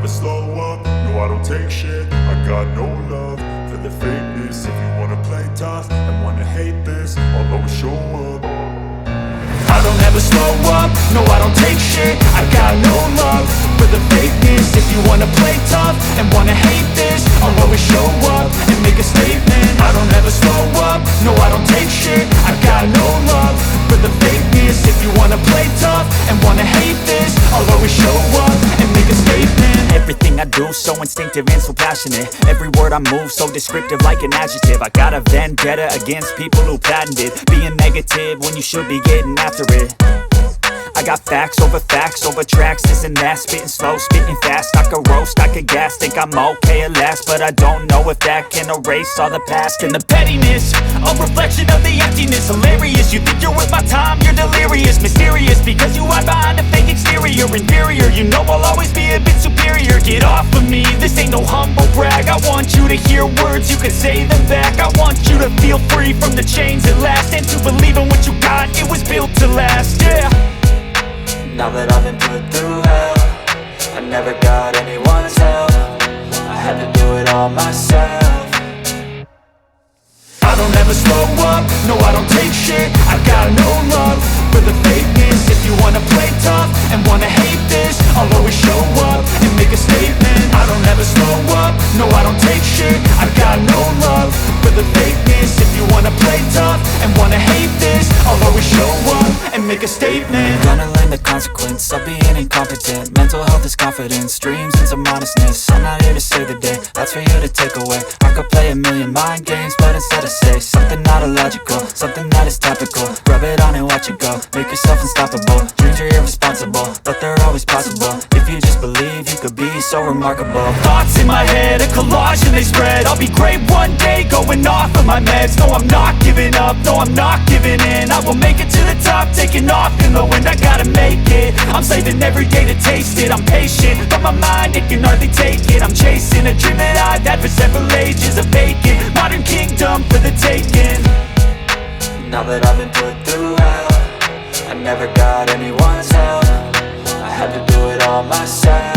slow up, no I don't take shit. I got no love for the fakeness. If you wanna play tough and wanna hate this, I'll always show up. I don't ever slow up, no I don't take shit. I got no love for the fakeness. If you wanna play tough and wanna hate this, I'll always show up and make a statement. I don't ever slow up, no I don't take shit. I got no love for the fakeness. If you wanna play tough and wanna hate this, I'll always show up and make a statement. Everything I do so instinctive and so passionate. Every word I move so descriptive like an adjective. I got a vendetta against people who patented being negative when you should be getting after it. I got facts over tracks, this and that. Spitting slow, spitting fast, I could roast, I could gas. Think I'm okay at last, but I don't know if that can erase all the past. And the pettiness, a reflection of the emptiness. Hilarious, you think you're worth my time, you're delirious. Mysterious, because you hide behind a fake exterior. Inferior, you know I'll always be a bit superior. Get off of me, this ain't no humble brag. I want you to hear words, you can say them back. I want you to feel free from the chains at last, and to believe in what you got, it was built to last, yeah. Now that I've been put through hell, I never got anyone's help. I had to do it all myself. I don't ever slow up, no I don't take shit. I got no love for the fakeness. If you wanna play tough and wanna hate this, I'll always show up and make a statement. I don't ever slow up, no I don't take shit. I got no love for the fakeness. If you wanna play tough and wanna hate this, I'll always show up and make a statement. Gonna learn the consequence of being incompetent. Mental health is confidence, dreams and some honestness. I'm not here to save the day, that's for you to take away. I could play a million mind games, but instead I say something not illogical, something that is topical. Rub it on and watch it go, make yourself unstoppable. Dreams are irresponsible, but they're always possible. If you just believe, you could be so remarkable. Thoughts in my head, a collage and they spread. I'll be great one day, going off of my meds. No, I'm not giving up, no, I'm not giving in. I will make it to the top, taking off in the wind. I gotta make it, I'm saving every day to taste it. I'm patient, but my mind, it can hardly take it. I'm chasing a dream that I've had for several ages. A vacant, modern kingdom for the taking. Now that I've been put through hell, I never got anyone's help. I had to do it all myself.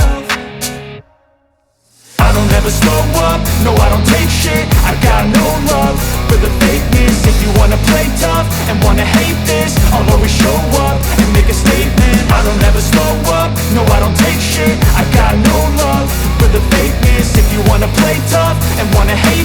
I don't ever slow up, no I don't take shit. I got no love for the fakeness. If you wanna play tough and wanna hate this, I'll always show up and make a statement. I don't ever slow up, no I don't take shit. I got no love for the fakeness. If you wanna play tough and wanna hate